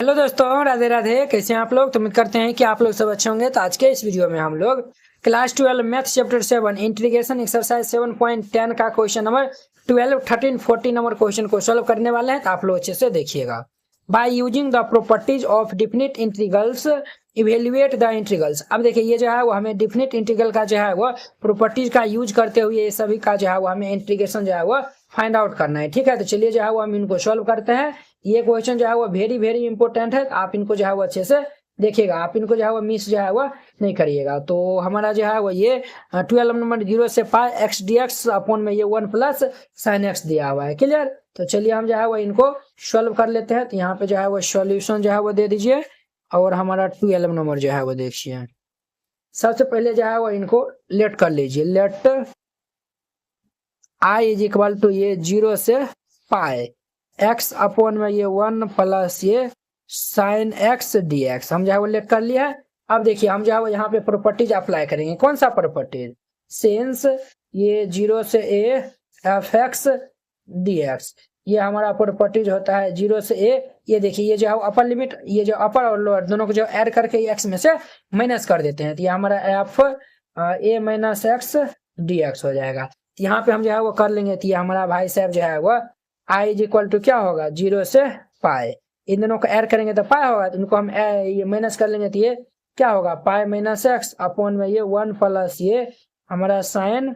Hello दोस्तों, राधे राधे। कैसे हैं आप लोग? तो उम्मीद करते हैं कि आप लोग सब अच्छे होंगे। तो आज के इस वीडियो में हम लोग class 12 math chapter 7 integration exercise 7.10 का क्वेश्चन नंबर 12, 13, 14 नंबर क्वेश्चन को सॉल्व करने वाले हैं। तो आप लोग अच्छे से देखिएगा। By using the properties of definite integrals evaluate the integrals. अब देखिए, ये जो है वो हमें डिफिनिट इंटीग्रल का जो है वो प्रॉपर्टीज का यूज करते हुए ये सभी का जो है वो हमें इंटीग्रेशन जो है वो फाइंड आउट करना है। ठीक है, तो चलिए जो है वो हम इनको सॉल्व करते हैं। ये क्वेश्चन जो है वो वेरी वेरी इंपॉर्टेंट है। आप इनको जो है वो अच्छे से देखिएगा, आप इनको जो है वो मिस जो है वो नहीं करिएगा। तो हमारा जो है वो ये 12 नंबर 0 से पाई एक्स डी एक्स अपॉन में ये 1 प्लस साइन एक्स दिया हुआ है। क्लियर? तो चलिए हम जो है वो इनको सॉल्व कर लेते हैं। तो यहाँ पे जो है वो सॉल्यूशन जो है वो दे दीजिए और हमारा 12 नंबर जो है वो देखिए। सबसे पहले जो है वो इनको लेट कर लीजिए। Let I is equal to ये 0 से पाई एक्स अपॉन में ये 1 प्लस ये साइन एक्स डी एक्स हम जो है वो लेट कर लिया है। अब देखिए हम जो है वो यहाँ पे प्रॉपर्टीज अप्लाई करेंगे। कौन सा प्रॉपर्टीज? सिंस ये 0 से A F x D x, ये हमारा प्रॉपर्टीज होता है 0 से ए। ये देखिए, ये जो है अपर लिमिट, ये जो अपर और लोअर दोनों को जो ऐड करके एक्स में से माइनस कर देते हैं। तो ये हमारा F A minus x D x हो जाएगा। यहाँ पे हम जो है वो कर लेंगे। तो ये हमारा भाई साहब जो है वो आई इज इक्वल टू क्या होगा? 0 से पाई। इन दोनों को ऐड करेंगे तो पाई होगा, तो इनको हम ये माइनस कर लेंगे। तो ये क्या होगा? पाई माइनस एक्स अपॉन में ये 1 प्लस ये हमारा साइन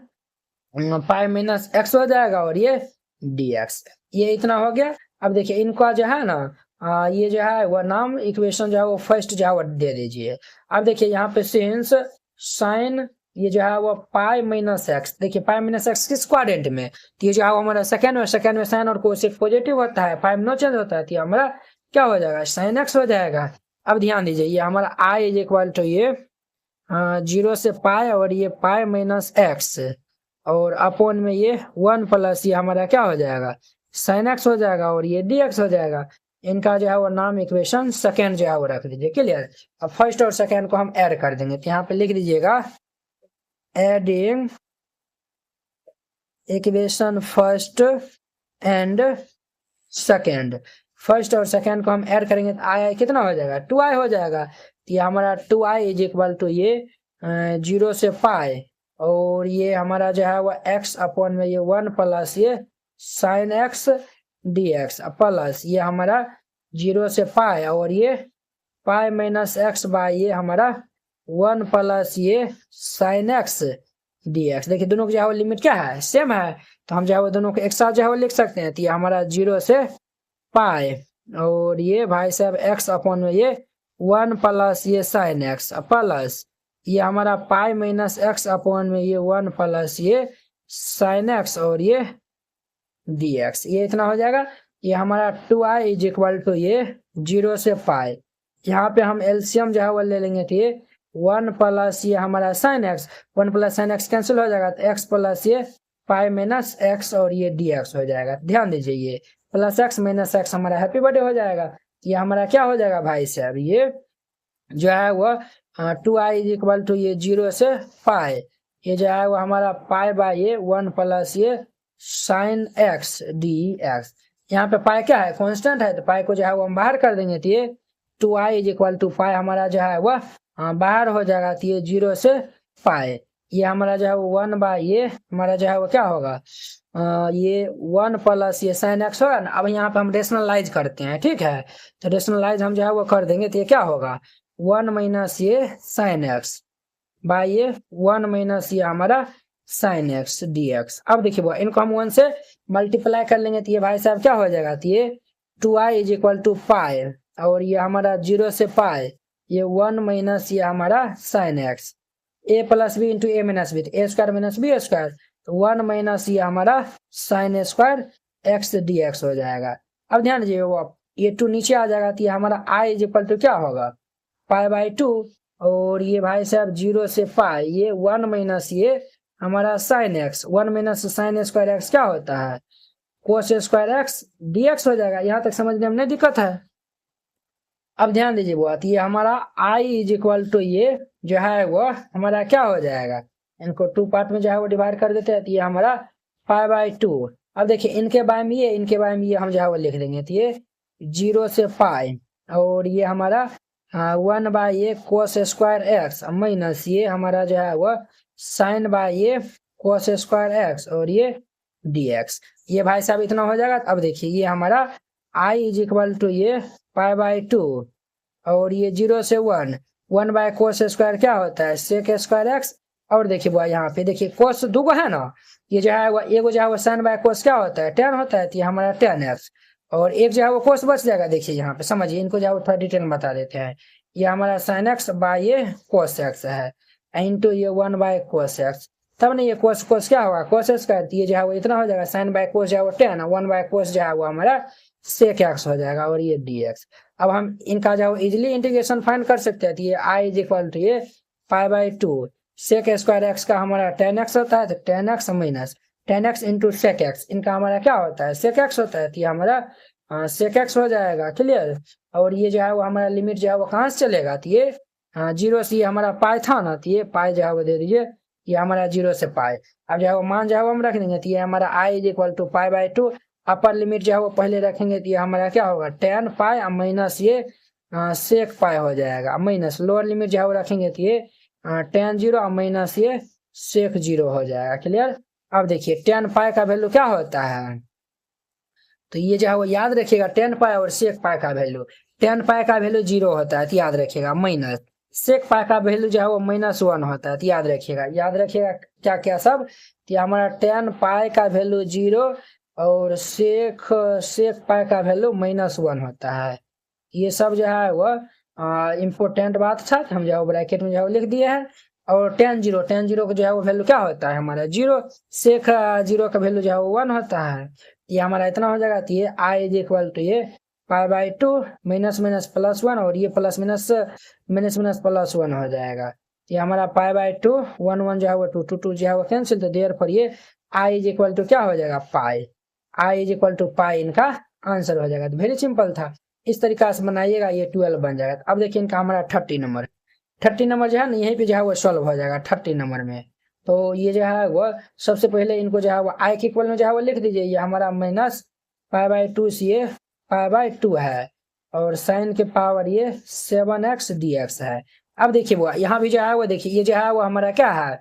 पाई माइनस एक्स हो जाएगा और ये डी एक्स। ये इतना हो गया। अब देखिए इनका जो है ना ये जो है वो नाम इक्वेशन जो है वो फर्स्ट जो है वो दे दीजिए। अब देखिए यहाँ पे सिंस साइन ये जो है वो पाई माइनस एक्स, देखिए पाई माइनस एक्स किस क्वाड्रेंट में? तो ये जो है वो हमारा सेकंड में साइन और कोसेक पॉजिटिव होता है, पाई में नो चेंज होता है। तो हमारा क्या हो जाएगा? साइन एक्स हो जाएगा। अब ध्यान दीजिए, ये हमारा आई इज इक्वल टू ये 0 से पाई और ये पाई माइनस एक्स और अपॉन में ये 1 प्लस ये हमारा क्या हो जाएगा? साइन एक्स हो जाएगा और ये डी एक्स हो जाएगा। इनका जो है वो नाम इक्वेशन सेकेंड जो है वो रख दीजिए। क्लियर? अब फर्स्ट और सेकेंड को हम ऐड कर देंगे। तो यहाँ पे लिख दीजिएगा adding equation first and second. First और सेकेंड को हम ऐड करेंगे तो आई कितना हो जाएगा? 2i हो जाएगा। तो ये हमारा 2i इज इक्वल टू ये 0 से पाई और ये हमारा जो है वो x अपॉन में ये 1 प्लस ये sine x D x plus ये हमारा 0 से पाई और ये पाई माइनस एक्स बाय ये हमारा 1 प्लस ये साइन एक्स डी एक्स। देखिए दोनों की जो है वो लिमिट क्या है? सेम है। तो हम जो है वो दोनों को एक साथ जो है वो लिख सकते हैं। तो ये हमारा 0 से पाई और ये भाई साहब x अपॉन में ये 1 प्लस ये साइन एक्स प्लस ये हमारा पाई माइनस एक्स अपॉन में ये 1 प्लस ये साइन एक्स और ये डी एक्स। ये इतना हो जाएगा। ये हमारा 2i इज इक्वल टू ये 0 से पाई। यहाँ पे हम एलसीएम जो है वो ले लेंगे। तो ये 1 प्लस ये हमारा sine x, 1 plus sine x cancel हो जाएगा। तो x प्लस ये पाई माइनस एक्स और ये डी एक्स हो जाएगा। ध्यान दीजिए, ये प्लस एक्स माइनस एक्स हमारा हैप्पी बर्थडे हो जाएगा। ये हमारा क्या हो जाएगा भाई साहब? ये जो है वो 2i इज इक्वल टू ये 0 से पाई, ये जो है वो हमारा पाई बाय ये 1 प्लस ये साइन एक्स डी एक्स। यहाँ पे पाई क्या है? कांस्टेंट है। तो पाई को जो है वो हम बाहर कर देंगे। तो ये 2i इज इक्वल टू पाई हमारा जो है वह बाहर हो जाएगा। तो ये 0 से पाई ये हमारा जो है वो 1 बाय ये हमारा जो है वो क्या होगा? ये 1 प्लस ये साइन एक्स होगा ना। अब यहाँ पे हम रेशनलाइज करते हैं। ठीक है, तो रेशनलाइज हम जो है वो कर देंगे। तो ये क्या होगा? 1 माइनस ये साइन एक्स बाय ये 1 माइनस ये हमारा साइन एक्स डी एक्स। अब देखिए वो इनको हम 1 से मल्टीप्लाई कर लेंगे। तो ये भाई साहब क्या हो जाएगा? तो ये 2i इज इक्वल टू पाई और ये हमारा 0 से पाई ये 1 माइनस ये हमारा साइन एक्स ए प्लस बी इंटू ए माइनस बी, ए स्क्वायर माइनस बी स्क्वायर, तो 1 माइनस ये हमारा sine square x D x हो जाएगा। अब ध्यान दीजिए वो ये 2 नीचे आ जाएगा। तो ये हमारा i इज इक्वल टू क्या होगा? पाई बाई 2 और ये भाई साहब 0 से पाई ये 1 माइनस ये हमारा sine x, 1 minus sine square x क्या होता है? Cos square x D x हो जाएगा। यहाँ तक समझने में नहीं दिक्कत है। अब ध्यान दीजिए वो ये हमारा i इज इक्वल टू ये जो है वो हमारा क्या हो जाएगा? इनको 2 पार्ट में जो है वो डिवाइड कर देते हैं। तो ये हमारा पाई बाई 2 अब देखिए इनके बारे में ये, इनके बारे में ये हम जो है वो लिख देंगे। तो ये 0 से पाई और ये हमारा 1/a cos square x minus ये हमारा जो है वह साइन बाय ये cos स्क्वायर एक्स और ये dx। ये भाई साहब इतना हो जाएगा। अब देखिए ये हमारा i इज इक्वल टू ये π/2 और ये 0 से 1 cos स्क्वायर क्या होता है सेक स्क्वायर एक्स। और देखिए वो यहाँ पे देखिए cos दो है ना, ये जो है वो एगो जो है वो साइन बाय cos क्या होता है tan होता है, तो ये हमारा tan x और एक जो है वो cos बच जाएगा। देखिए यहाँ पे समझिए, इनको जो है वो थोड़ा डिटेल में बता देते हैं। ये हमारा साइन एक्स बाय ये cos x है इंटू ये 1/cos x, तब नहीं ये cos क्या होगा cos स्क्वायर, ये जो है वो इतना हो जाएगा साइन बाय cos जो है वो tan 1/cos जो है वो हमारा सेक एक्स हो जाएगा और ये dx। अब हम इनका जो इजिली इंटीग्रेशन फाइंड कर सकते हैं, तो ये i इज इक्वल टू ये π/2 सेक स्क्वायर एक्स का हमारा tan x होता है, तो tan x minus tan x into sec x, इनका हमारा क्या होता है सेक एक्स होता है, तो ये हमारा सेक एक्स हो जाएगा। क्लियर। और ये जो है वो हमारा लिमिट जो है वो कहाँ से चलेगा, तो ये 0 से ये हमारा पाई था ना, तो ये पाई जो है वो दे दीजिए, ये हमारा 0 से पाई। अब जो है वो मान जो है वो हम रख देंगे, तो ये हमारा i is equal to π/2 upper limit जो है वो पहले रखेंगे, तो ये हमारा क्या होगा tan पाई माइनस ये सेक पाई हो जाएगा माइनस लोअर लिमिट जो है वो रखेंगे, तो ये tan 0 माइनस ये सेक 0 हो जाएगा। क्लियर। अब देखिए tan पाई का वैल्यू क्या होता है, तो ये जो है वो याद रखिएगा tan पाई और सेक पाई का वैल्यू, tan पाई का वैल्यू 0 होता है तो याद रखिएगा, माइनस सेक पाई का वैल्यू जो है वो -1 होता है तो याद रखिएगा क्या क्या सब। तो हमारा tan पाई का वैल्यू 0 और सेक पाई का वैल्यू -1 होता है। ये सब जो है वो इम्पोर्टेंट बात था, हम जो है ब्रैकेट में जो है लिख दिए हैं। और tan 0 का जो है वो वैल्यू क्या होता है हमारा 0, सेक 0 का वैल्यू जो है वो 1 होता है। ये हमारा इतना हो जाएगा, तो ये i इज इक्वल टू ये π/2 माइनस माइनस +1 और ये प्लस माइनस +1 हो जाएगा। ये हमारा π/2 1 जो है वो 2 2 जो है वो कैंसिल, तो देयरफॉर ये i इज इक्वल टू क्या हो जाएगा पाई, i इज इक्वल टू पाई इनका आंसर हो जाएगा। तो वेरी सिंपल था, इस तरीका से बनाइएगा, ये 12 बन जाएगा। अब देखिए इनका हमारा 30 नंबर जो है ना, यहीं पे जो है वो सॉल्व हो जाएगा 30 नंबर में। तो ये जो है वो सबसे पहले इनको जो है वो i के इक्वल में जो है वो लिख दीजिए, ये हमारा माइनस π/2 से ये π/2 है और साइन के पावर ये 7x dx है। अब देखिए वो यहाँ भी जो है वो देखिए ये जो है वो हमारा क्या है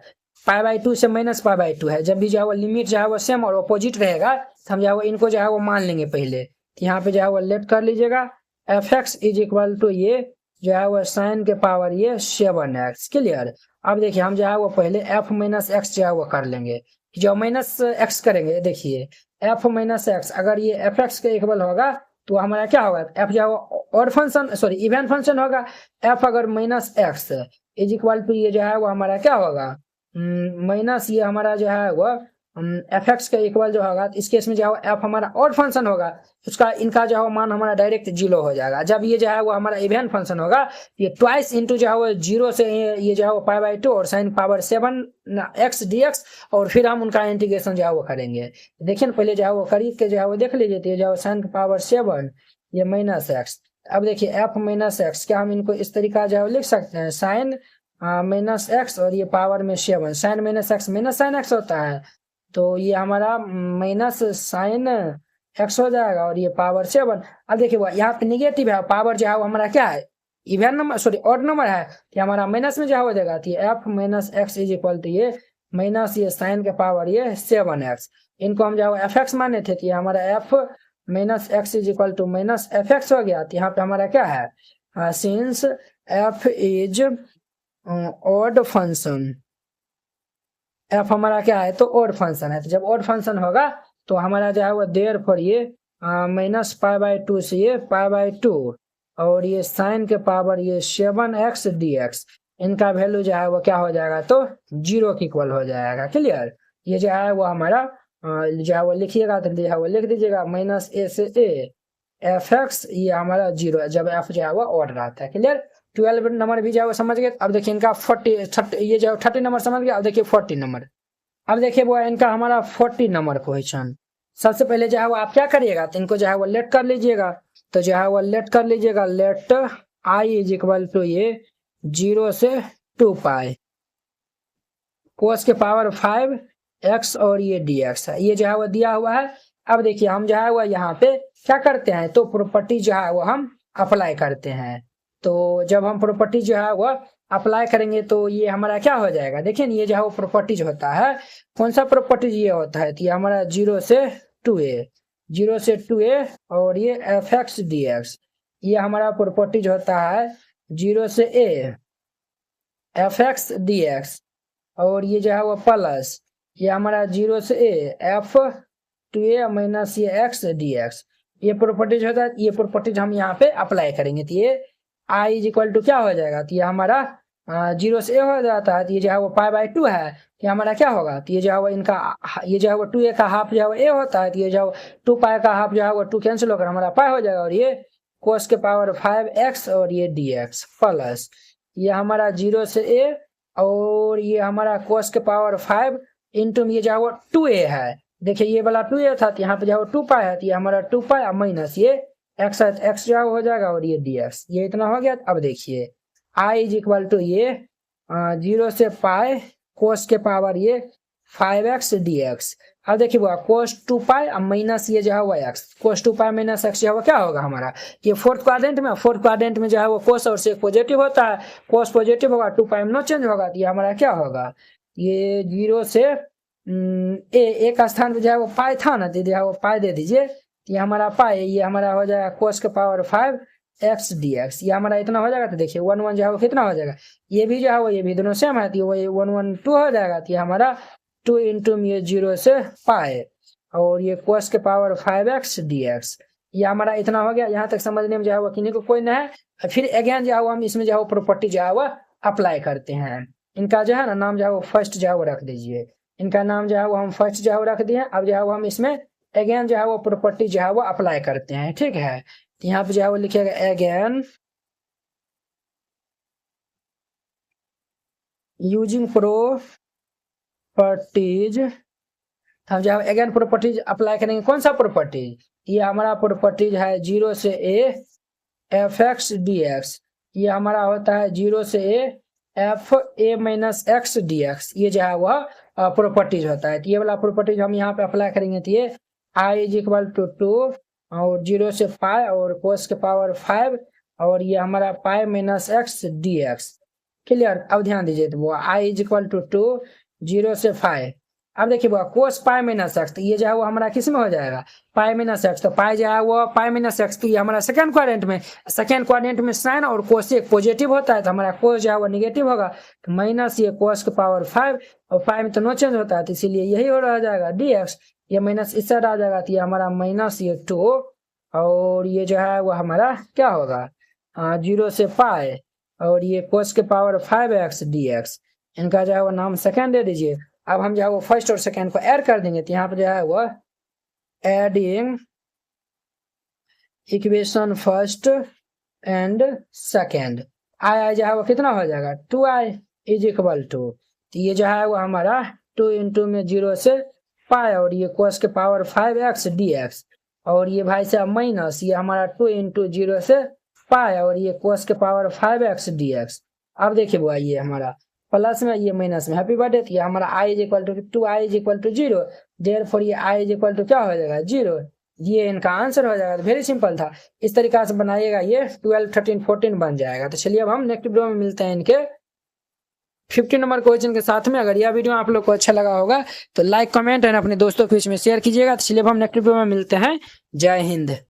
π/2 से -π/2 है। जब भी जो है वो लिमिट जो है वो सेम और अपोजिट रहेगा, तो हम जो है वो इनको जो है वो मान लेंगे पहले। तो यहाँ पे जो है वो लेट कर लीजिएगा fx इज इक्वल टू ये जो है वो साइन के पावर ये 7x। क्लियर। अब देखिए हम जो है वो पहले f माइनस एक्स जो है वो कर लेंगे, जो माइनस एक्स करेंगे देखिए f माइनस एक्स, अगर ये fx के इक्वल होगा तो हमारा क्या होगा f जो है और फंक्शन सॉरी इवन फंक्शन होगा, f अगर minus x is equal to ये जो है वो हमारा क्या होगा माइनस ये हमारा जो है वो एफ एक्स के इक्वल जो होगा, इस केस में जो है एफ हमारा ऑड फंक्शन होगा, उसका इनका जो है मान हमारा डायरेक्ट 0 हो जाएगा। जब ये जो है वो हमारा इवन फंक्शन होगा, ये ट्वाइस इंटू जो है वो 0 से ये जो है वो π/2 और साइन पावर 7x dx और फिर हम उनका इंटीग्रेशन जो है वो करेंगे। देखिए ना पहले जो है वो करीब के जो है वो देख लीजिए, तो जो है साइन पावर 7 ये -x। अब देखिए f -x, क्या हम इनको इस तरीका जो है लिख सकते हैं साइन -x और ये पावर में 7, sine -x minus sine x होता है, तो ये हमारा माइनस साइन एक्स हो जाएगा और ये पावर 7। अब देखिए यहाँ पे निगेटिव है, पावर जो है वो हमारा क्या है even number sorry odd number है, तो हमारा माइनस में जो हो जाएगा, तो ये f minus x is equal to ये माइनस ये साइन के पावर ये 7x। इनको हम जो एफ एक्स माने थे, तो ये हमारा f minus x is equal to minus f x हो गया। तो यहाँ पे हमारा क्या है since f is odd function, f हमारा क्या है तो ऑड फंक्शन है, तो जब ऑड फंक्शन होगा तो हमारा जो है वो देयरफॉर ये -π/2 से ये π/2 और ये साइन के पावर ये 7x dx, इनका वैल्यू जो है वो क्या हो जाएगा तो 0 के इक्वल हो जाएगा। क्लियर। ये जो है वो हमारा जो है वो लिखिएगा, तो जो है वो लिख दीजिएगा -a से a fx, ये हमारा 0 जब f जो है वो ऑड रहता है। क्लियर। 12 नंबर भी जो है वो समझ गए। अब देखिए इनका 40 ये जो 30 नंबर समझ गया। अब देखिए 40 नंबर, अब देखिए वो इनका हमारा 40 नंबर क्वेश्चन। सबसे पहले जो है वो आप क्या करिएगा, तो इनको जो है वो लेट कर लीजिएगा, तो जो है वो लेट कर लीजिएगा, let i is equal to ये 0 से 2 पाई कोस के पावर 5x और ये dx है, ये जो है वो दिया हुआ है। अब देखिए हम जो है वो यहाँ पे क्या करते हैं, तो प्रॉपर्टी जो है वो हम अप्लाई करते हैं। तो जब हम प्रॉपर्टी जो है वो अप्लाई करेंगे तो ये हमारा क्या हो जाएगा, देखिए ये जो है वो प्रॉपर्टीज होता है, कौन सा प्रॉपर्टीज ये होता है, तो ये हमारा 0 से 2a, 0 से 2a, और ये एफ एक्स डी एक्स, ये हमारा प्रॉपर्टीज होता है 0 से a F x D x, और ये जो है वो प्लस ये हमारा 0 से a एफ 2a माइनस ये एक्स डी एक्स, ये प्रॉपर्टीज होता है। ये प्रॉपर्टीज हम यहाँ पे अप्लाई करेंगे तो ये आई इज इक्वल टू क्या हो जाएगा, तो ये हमारा 0 से a हो जाता है, तो ये जो है वो π/2 है, तो हमारा क्या होगा, तो ये जो है वो इनका ये जो है वो 2a का हाफ जो है वो a होता है, तो ये जो 2π का हाफ जो है वो 2 कैंसिल होकर हमारा पाई हो जाएगा, और ये cos के पावर 5x और ये dx प्लस ये हमारा 0 से a, और ये हमारा cos के पावर 5 इंटू ये जो है वो 2a है, देखिए ये वाला 2a था, तो यहाँ पे जो है 2π है, तो ये हमारा 2π माइनस ये x जो हो जाएगा, और ये dx, ये इतना हो गया। अब देखिए i इज इक्वल टू ये 0 से पाई कोस के पावर ये 5x dx। अब देखिए वो कोस 2π अब माइनस ये जो है वो x, कोस 2π माइनस x जो है वो क्या होगा हमारा, ये फोर्थ क्वाड्रेंट में जो है वो कोस और सेक पॉजिटिव होता है, कोस पॉजिटिव होगा 2π में नो चेंज होगा, तो ये हमारा क्या होगा, ये 0 से एक स्थान पे जो है वो पाई था ना, तो वो पाई दे दीजिए, ये हमारा पाई, ये हमारा हो जाएगा कोस के पावर 5x dx, ये हमारा इतना हो जाएगा। तो देखिए 1 1 जो है वो कितना हो जाएगा, ये भी जो है वो ये भी दोनों सेम है, तो वो 1 1 2 हो जाएगा, तो ये हमारा 2 इंटू ये 0 से पाई और ये कोस के पावर 5x dx, ये हमारा इतना हो गया। यहाँ तक समझने में जो है वो किन्हीं को कोई ना है। फिर अगेन जो है वो हम इसमें जो है वो प्रॉपर्टी जो है वो अप्लाई करते हैं। इनका जो है ना नाम जो है वो फर्स्ट जो है वो रख दीजिए, इनका नाम जो है वो हम फर्स्ट जो है वो रख दिए। अब जो है वो हम इसमें अगेन जो है वो प्रॉपर्टी जो है वो अप्लाई करते हैं, ठीक है। तो यहाँ पे जो है वो लिखिएगा अगेन यूजिंग प्रॉपर्टीज, हम जो है अगेन प्रॉपर्टीज अप्लाई करेंगे। कौन सा प्रॉपर्टीज, ये हमारा प्रॉपर्टीज है 0 से a F x D x, ये हमारा होता है 0 से a F A minus x D x, ये जो है वह प्रॉपर्टीज होता है। तो ये वाला प्रॉपर्टीज हम यहाँ पे अप्लाई करेंगे, तो ये i इज इक्वल टू 2 और 0 से पाई और कोस के पावर 5 और ये हमारा pi minus x D x, clear. अब ध्यान दीजिए, तो वो i इज इक्वल टू 2 0 से 5। अब देखिए वो कोस पाई माइनस एक्स, तो ये जो है वो हमारा किस में हो जाएगा, पाई माइनस एक्स, तो पाई जो है वो पाई माइनस एक्स, तो ये हमारा सेकंड क्वाड्रेंट में साइन और कोस एक पॉजिटिव होता है, तो हमारा कोस जो है वो निगेटिव होगा, तो माइनस ये कोस के पावर 5 और 5 में तो नो चेंज होता है, तो इसीलिए यही हो रह जाएगा डी एक्स, ये माइनस इस साइड आ जाएगा, तो ये हमारा माइनस ये 2 और ये जो है वो हमारा क्या होगा 0 से पाई और ये कोस के पावर 5x dx, इनका जो है वो नाम सेकंड दे दीजिए। अब हम जो है वो फर्स्ट और सेकंड को ऐड कर देंगे, तो यहाँ पे जो है वो adding equation first and second, I जो है वो कितना हो जाएगा 2i इज इक्वल टू, तो ये जो है वो हमारा 2 इंटू में 0 से पाई और ये कोस के पावर 5x dx और ये भाई साहब माइनस ये हमारा 2 इंटू 0 से पाई और ये कोस के पावर 5x dx। अब देखिए वो ये हमारा प्लस में ये माइनस में, हैप्पी बर्थडे, तो ये हमारा i is equal to 2i is equal to 0, therefore ये i इज इक्वल टू क्या हो जाएगा 0, ये इनका आंसर हो जाएगा। तो वेरी सिंपल था, इस तरीका से बनाइएगा, ये 12 13 14 बन जाएगा। तो चलिए अब हम नेक्स्ट वीडियो में मिलते हैं इनके 50 नंबर क्वेश्चन के साथ में। अगर यह वीडियो आप लोग को अच्छा लगा होगा तो लाइक कमेंट एंड अपने दोस्तों के बीच में शेयर कीजिएगा। तो चलिए अब हम नेक्स्ट वीडियो में मिलते हैं। जय हिंद।